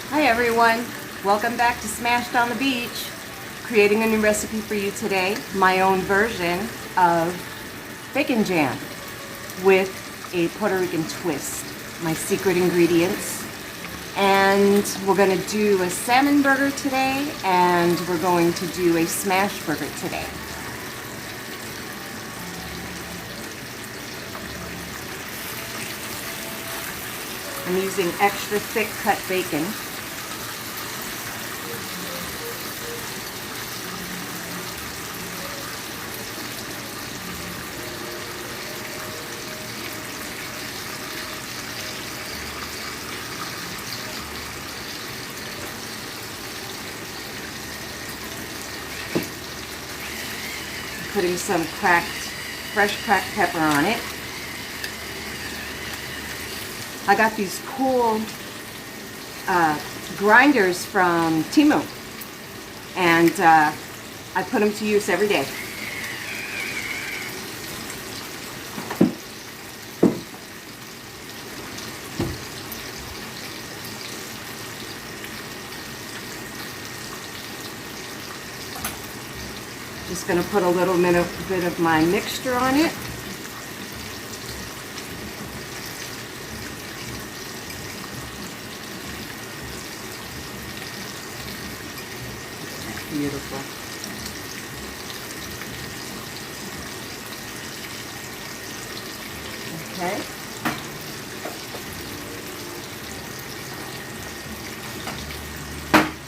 Hi everyone, welcome back to Smashed on the Beach. Creating a new recipe for you today, my own version of bacon jam with a Puerto Rican twist. My secret ingredients. And we're going to do a salmon burger today, and we're going to do a smash burger today. I'm using extra thick cut bacon. Putting some fresh cracked pepper on it. I got these cool grinders from Temu, and I put them to use every day. Just going to put a little bit of my mixture on it. Beautiful. Okay.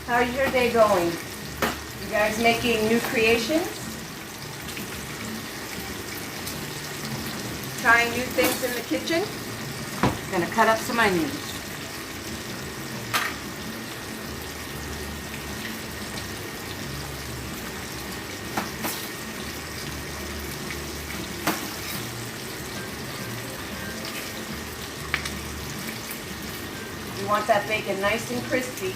How's your day going? You guys making new creations? Trying new things in the kitchen? Gonna cut up some onions. You want that bacon nice and crispy.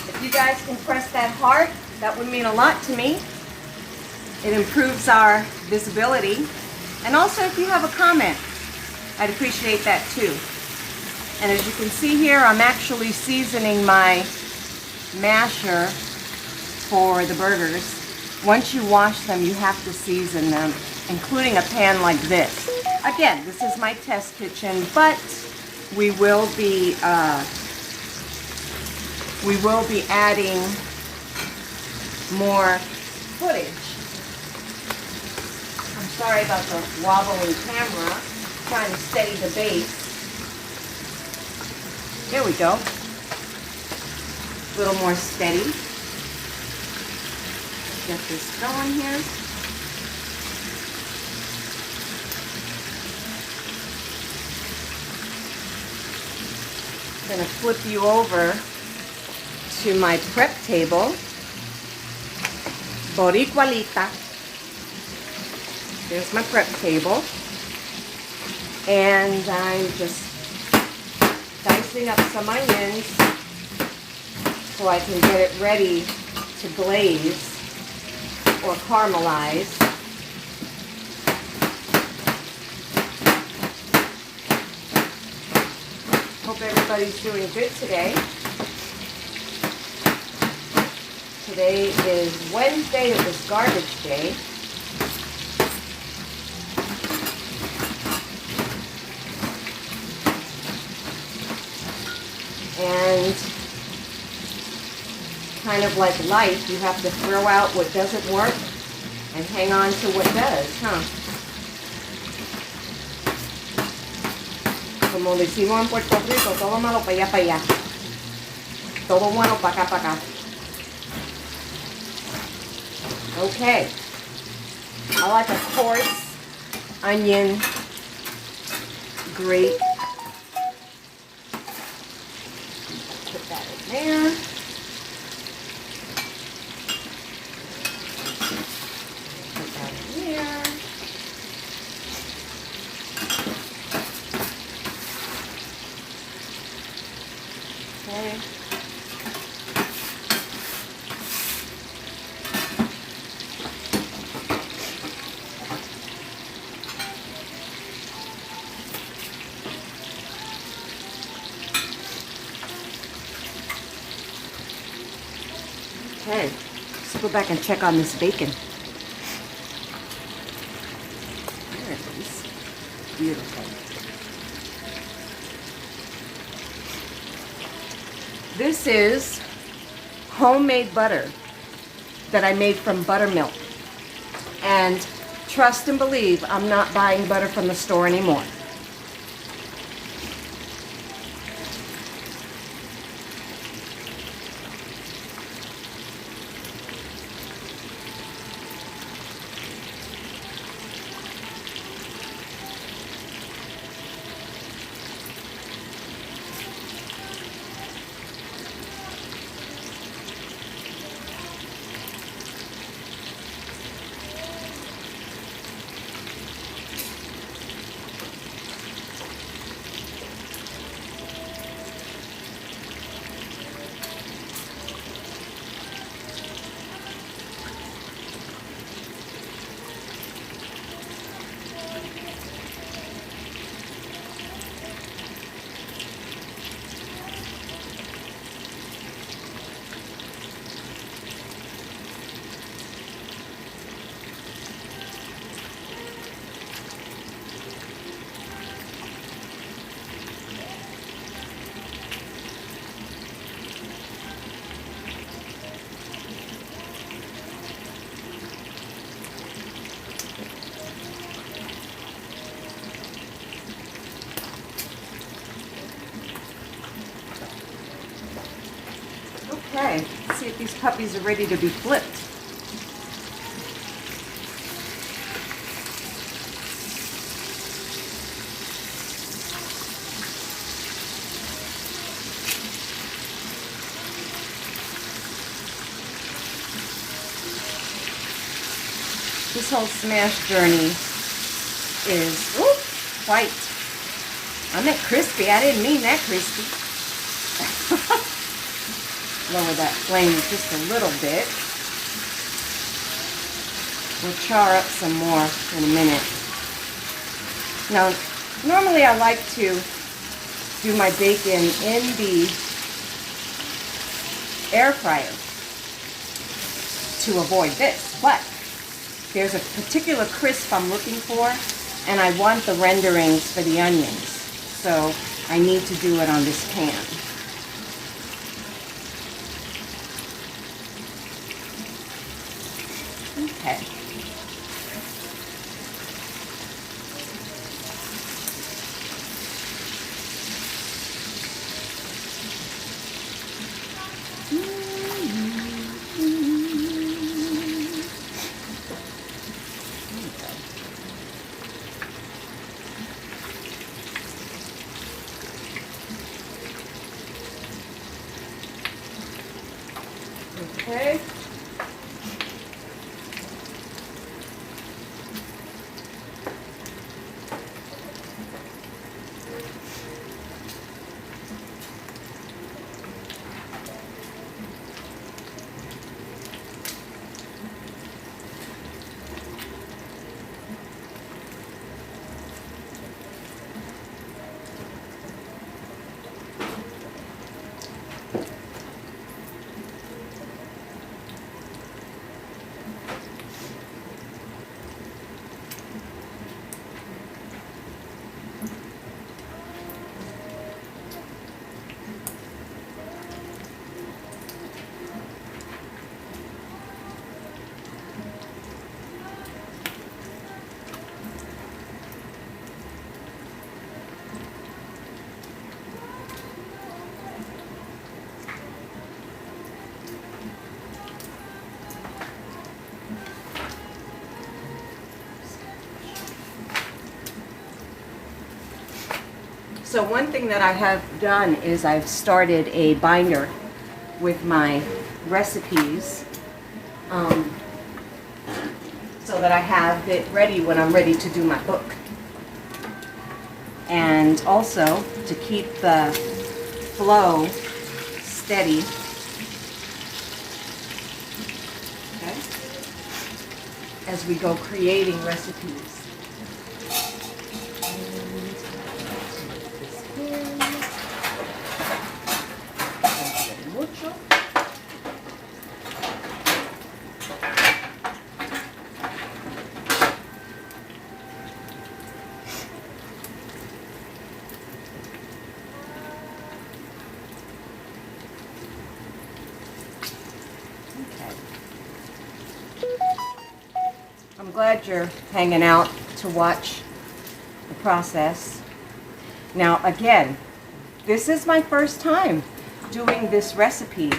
If you guys can press that heart, that would mean a lot to me. It improves our visibility. And also if you have a comment, I'd appreciate that too. And as you can see here, I'm actually seasoning my masher for the burgers. Once you wash them, you have to season them, including a pan like this. Again, this is my test kitchen, but we will be adding more footage. I'm sorry about the wobbling camera. I'm trying to steady the base. There we go. A little more steady. Get this going here. I'm going to flip you over to my prep table. Boricualita. There's my prep table. And I'm just dicing up some onions so I can get it ready to glaze or caramelize. Hope everybody's doing good today. Today is Wednesday of this garbage day. And kind of like life, you have to throw out what doesn't work and hang on to what does, huh? Como decimos en Puerto Rico, todo malo para allá, para allá. Todo bueno para acá, para acá. Okay. I like a coarse onion grate. Put that in there. Okay. Okay, let's go back and check on this bacon. There it is. Beautiful. This is homemade butter that I made from buttermilk. And trust and believe, I'm not buying butter from the store anymore. Okay, let's see if these puppies are ready to be flipped. This whole smash journey is white. I meant crispy. I didn't mean that crispy. Lower that flame just a little bit. We'll char up some more in a minute. Now, normally I like to do my bacon in the air fryer to avoid this, but there's a particular crisp I'm looking for, and I want the renderings for the onions, so I need to do it on this pan. Okay. Okay. So one thing that I have done is I've started a binder with my recipes so that I have it ready when I'm ready to do my book. And also to keep the flow steady. Okay? As we go creating recipes. I'm glad you're hanging out to watch the process. Now again, this is my first time doing this recipe,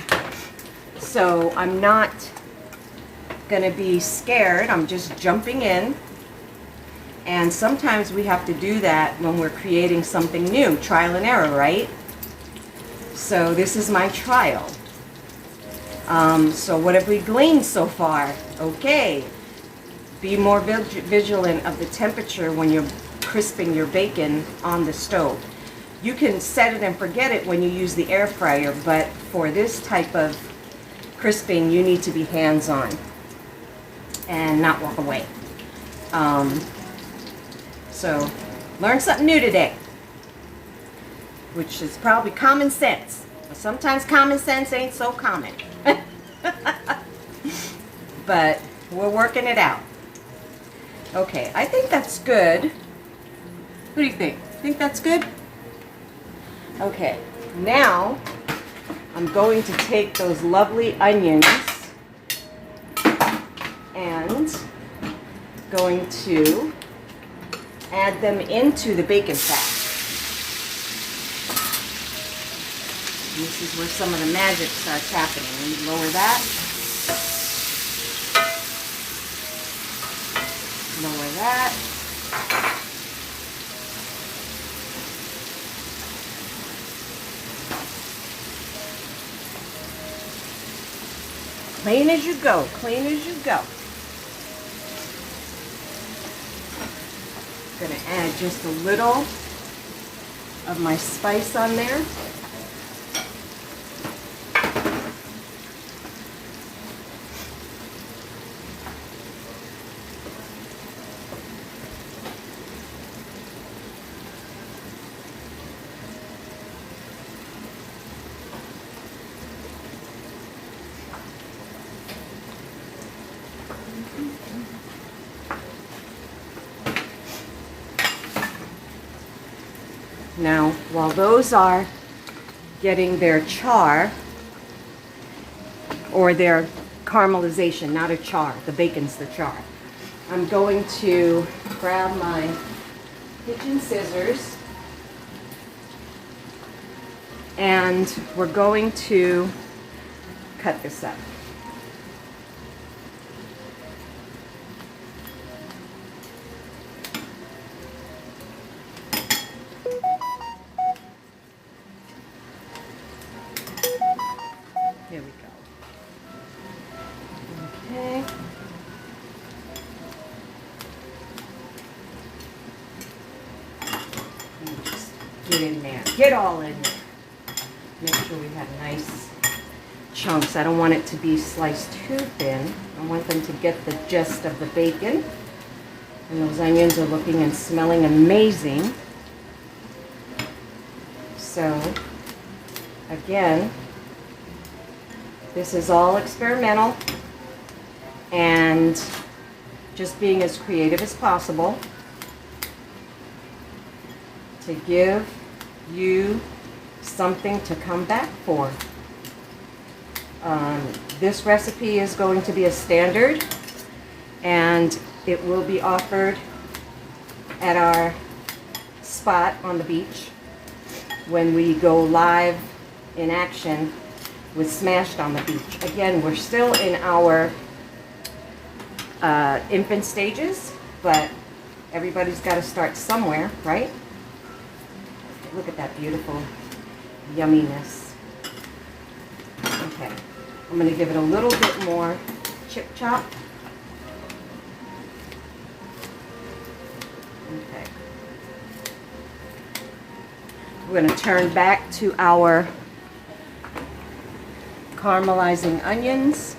so I'm not gonna be scared. I'm just jumping in, and sometimes we have to do that when we're creating something new, trial and error, right? So this is my trial. So what have we gleaned so far? Okay, be more vigilant of the temperature when you're crisping your bacon on the stove. You can set it and forget it when you use the air fryer, but for this type of crisping, you need to be hands-on and not walk away. So learn something new today, which is probably common sense. But sometimes common sense ain't so common. But we're working it out. Okay, I think that's good. What do you think? Think that's good? Okay, now I'm going to take those lovely onions and going to add them into the bacon fat. And this is where some of the magic starts happening. Let me lower that. Lower that. Clean as you go, clean as you go. I'm gonna add just a little of my spice on there. Now, while those are getting their char, or their caramelization, not a char, the bacon's the char, I'm going to grab my kitchen scissors and we're going to cut this up. Here we go. Okay. And just get in there. Get all in there. Make sure we have nice chunks. I don't want it to be sliced too thin. I want them to get the gist of the bacon. And those onions are looking and smelling amazing. So, again, this is all experimental and just being as creative as possible to give you something to come back for. This recipe is going to be a standard and it will be offered at our spot on the beach when we go live in action with Smashed on the Beach. Again, we're still in our infant stages, but everybody's got to start somewhere, right? Look at that beautiful yumminess. Okay, I'm going to give it a little bit more chip chop. Okay. We're going to turn back to our caramelizing onions.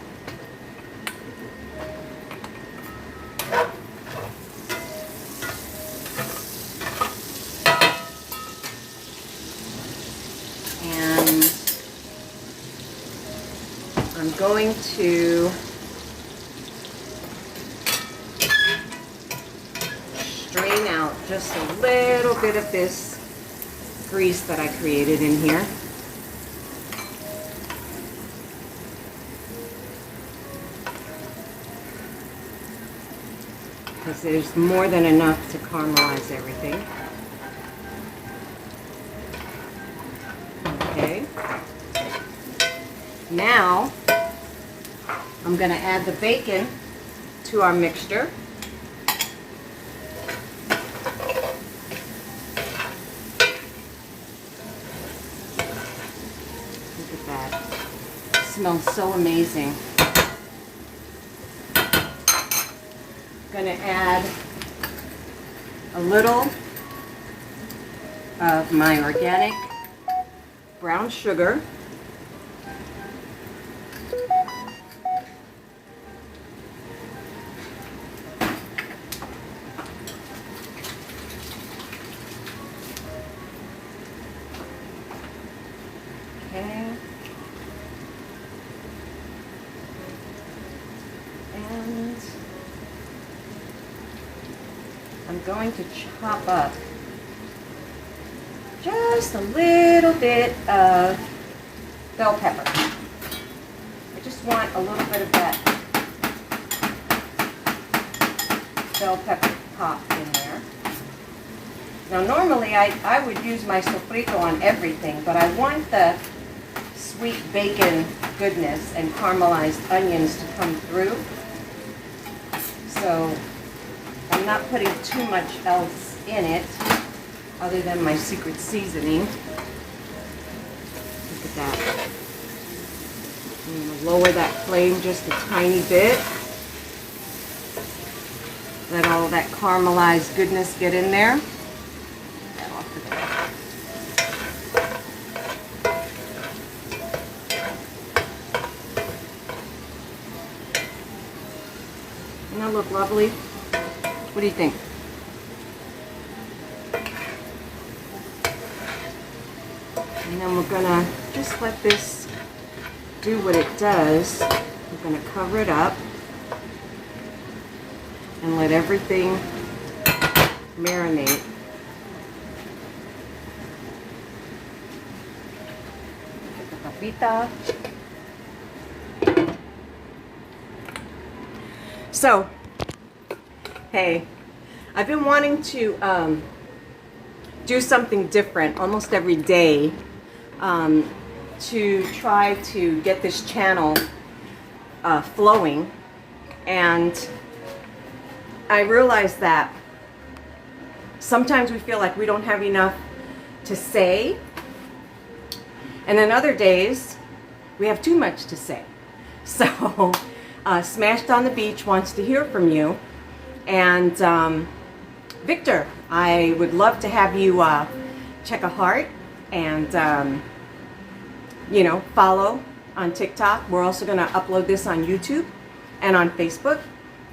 And I'm going to strain out just a little bit of this grease that I created in here. because there's more than enough to caramelize everything. Okay. Now, I'm going to add the bacon to our mixture. Look at that. It smells so amazing. Going to add a little of my organic brown sugar. Okay. And I'm going to chop up just a little bit of bell pepper. I just want a little bit of that bell pepper pop in there. Now normally I would use my sofrito on everything, but I want the sweet bacon goodness and caramelized onions to come through. So I'm not putting too much else in it other than my secret seasoning. Look at that. I'm going to lower that flame just a tiny bit. Let all that caramelized goodness get in there. That off the top. Doesn't that look lovely? What do you think? And then we're gonna just let this do what it does. We're gonna cover it up and let everything marinate. Get the papita. So, hey, I've been wanting to do something different almost every day to try to get this channel flowing, and I realized that sometimes we feel like we don't have enough to say, and then other days we have too much to say. So Smashed on the Beach wants to hear from you, and Victor, I would love to have you check a heart and you know, follow on TikTok. We're also going to upload this on YouTube and on Facebook.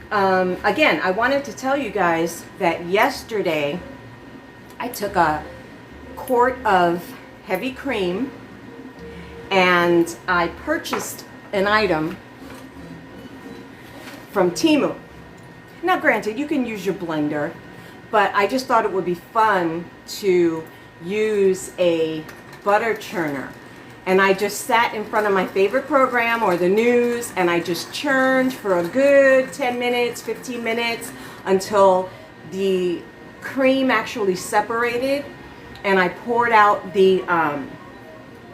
Again, I wanted to tell you guys that yesterday I took a quart of heavy cream and I purchased an item from Temu. Now granted, you can use your blender, but I just thought it would be fun to use a butter churner. And I just sat in front of my favorite program or the news, and I just churned for a good 10 minutes, 15 minutes until the cream actually separated, and I poured out the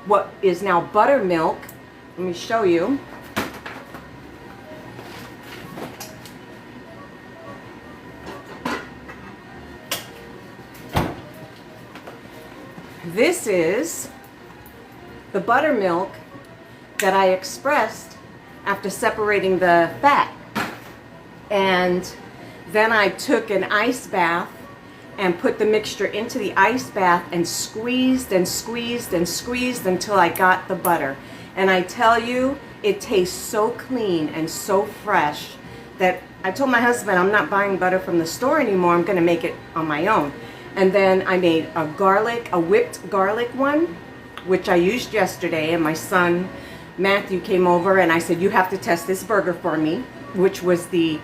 what is now buttermilk. Let me show you. This is the buttermilk that I expressed after separating the fat. And then I took an ice bath and put the mixture into the ice bath and squeezed and squeezed and squeezed until I got the butter. And I tell you, it tastes so clean and so fresh that I told my husband I'm not buying butter from the store anymore. I'm going to make it on my own. And then I made a whipped garlic one, which I used yesterday, and my son Matthew came over and I said, you have to test this burger for me, which was the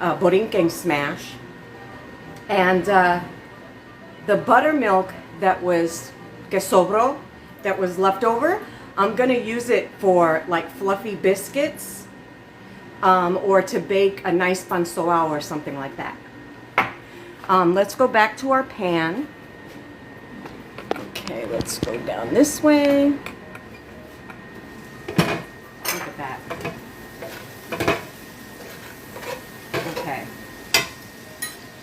Luquillo Smash. And the buttermilk that was que sobró, that was left over, I'm going to use it for like fluffy biscuits or to bake a nice pan soao or something like that. Let's go back to our pan. Okay, let's go down this way. Look at that. Okay.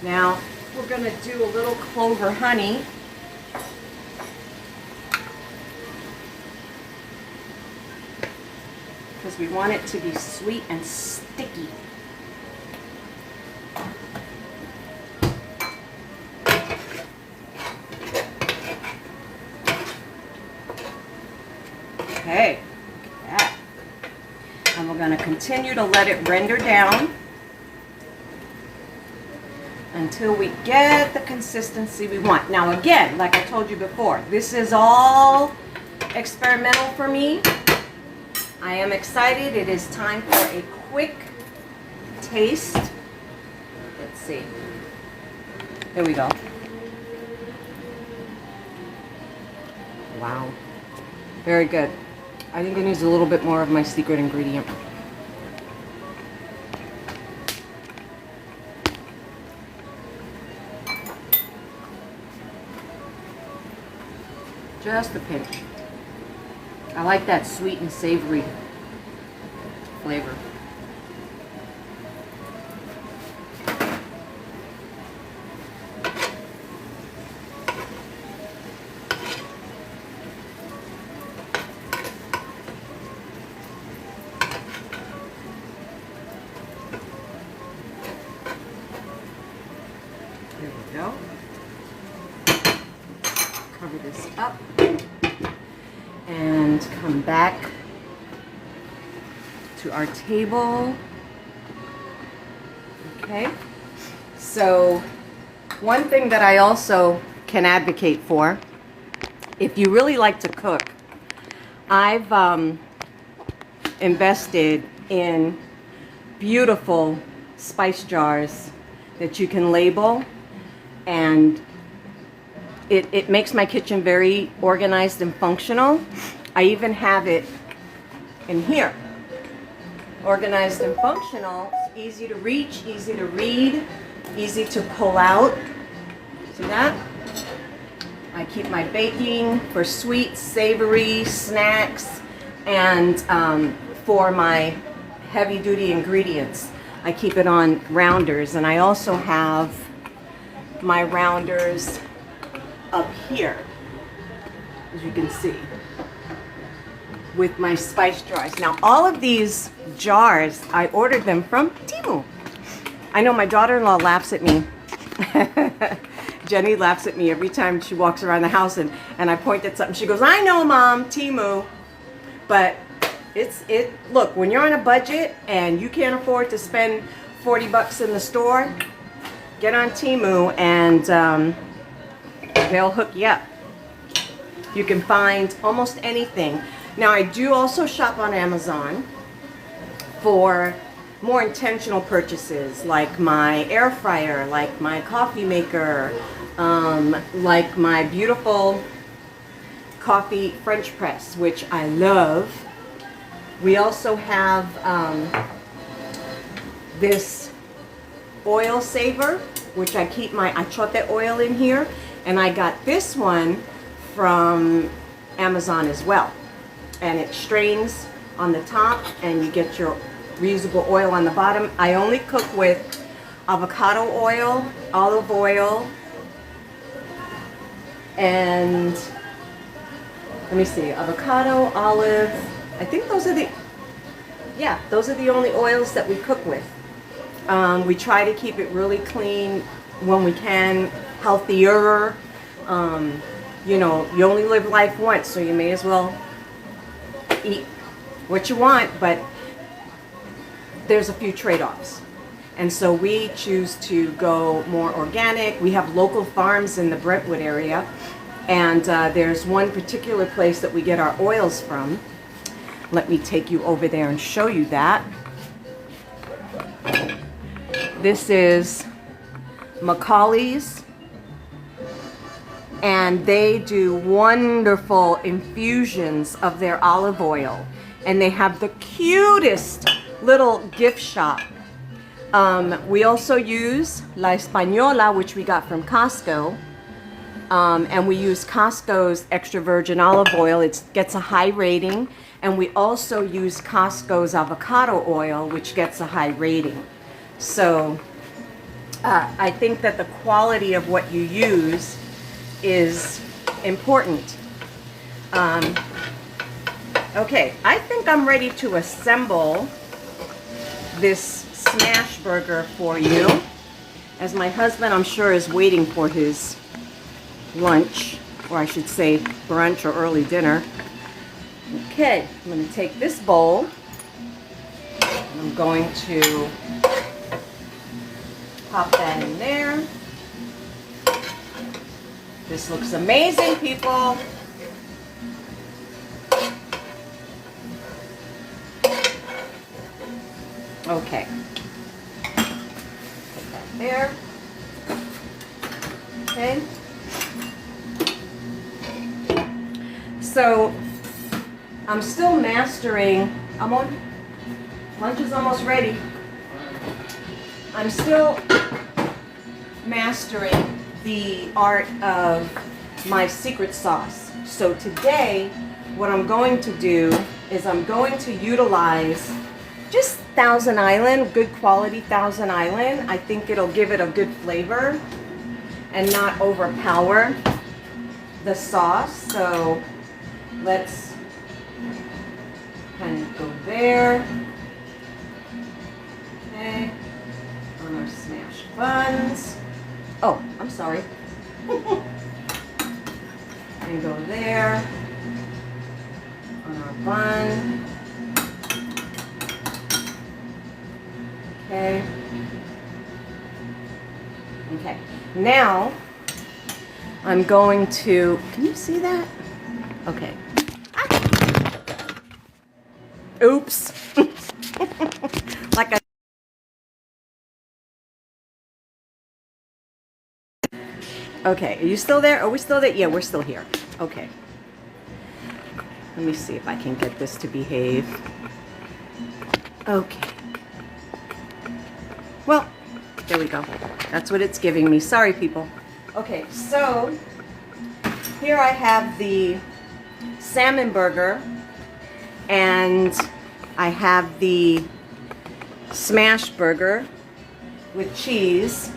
Now, we're going to do a little clover honey. Because we want it to be sweet and sticky. Okay, look at that. And we're going to continue to let it render down until we get the consistency we want. Now again, like I told you before, this is all experimental for me. I am excited. It is time for a quick taste. Let's see. Here we go. Wow. Very good. I think it needs a little bit more of my secret ingredient. Just a pinch. I like that sweet and savory flavor. There we go. Cover this up. And come back to our table. Okay, so one thing that I also can advocate for, if you really like to cook, I've invested in beautiful spice jars that you can label, and it makes my kitchen very organized and functional. I even have it in here. Organized and functional. It's easy to reach, easy to read, easy to pull out. See that? I keep my baking for sweet, savory snacks, and for my heavy-duty ingredients, I keep it on rounders. And I also have my rounders up here, as you can see, with my spice jars. Now, all of these jars, I ordered them from Temu. I know my daughter-in-law laughs at me. Jenny laughs at me every time she walks around the house and I point at something. She goes, I know, Mom, Temu. But look, when you're on a budget and you can't afford to spend 40 bucks in the store, get on Temu and they'll hook you up. You can find almost anything. Now, I do also shop on Amazon for more intentional purchases, like my air fryer, like my coffee maker, like my beautiful coffee French press, which I love. We also have this oil saver, which I keep my achote oil in here. And I got this one from Amazon as well. And it strains on the top and you get your reusable oil on the bottom. I only cook with avocado oil, olive oil, and let me see, avocado, olive. I think those are the only oils that we cook with. We try to keep it really clean when we can, healthier. You know, you only live life once, so you may as well eat what you want, but there's a few trade-offs. And so we choose to go more organic. We have local farms in the Brentwood area, and there's one particular place that we get our oils from. Let me take you over there and show you that. This is Macaulay's, and they do wonderful infusions of their olive oil, and they have the cutest little gift shop We also use La Española, which we got from Costco. And we use Costco's extra virgin olive oil. It gets a high rating. And we also use Costco's avocado oil, which gets a high rating. So I think that the quality of what you use is important. Okay, I think I'm ready to assemble this smash burger for you, as my husband, I'm sure, is waiting for his lunch, or I should say brunch or early dinner. Okay, I'm going to take this bowl, and I'm going to pop that in there. This looks amazing, people. Okay. Put that there. Okay. So I'm still mastering. Lunch is almost ready. I'm still mastering the art of my secret sauce. So today, what I'm going to do is I'm going to utilize just Thousand Island, good quality Thousand Island. I think it'll give it a good flavor and not overpower the sauce. So let's kind of go there. Okay, on our smash buns. Oh, I'm sorry. And go there on our bun. Okay. Okay. Now I'm going to. Can you see that? Okay. Ah. Oops. Like a. Okay. Are you still there? Are we still there? Yeah, we're still here. Okay. Let me see if I can get this to behave. Okay. Well, there we go. That's what it's giving me. Sorry, people. Okay, so here I have the salmon burger, and I have the smash burger with cheese,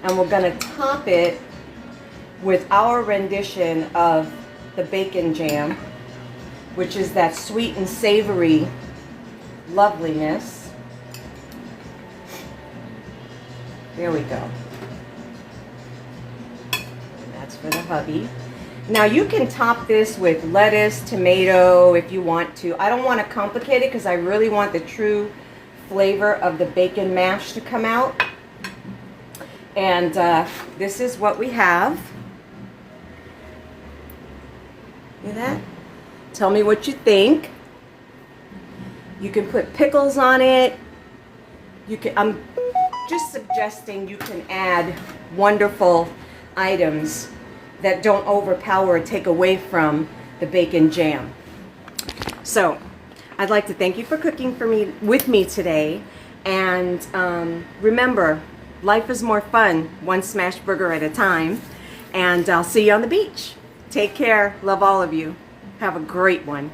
and we're gonna top it with our rendition of the bacon jam, which is that sweet and savory loveliness. There we go. That's for the hubby. Now you can top this with lettuce, tomato, if you want to. I don't want to complicate it because I really want the true flavor of the bacon mash to come out. And this is what we have. See that? Tell me what you think. You can put pickles on it. You can. I'm just suggesting you can add wonderful items that don't overpower or take away from the bacon jam. So I'd like to thank you for cooking with me today. And remember, life is more fun one smash burger at a time. And I'll see you on the beach. Take care. Love all of you. Have a great one.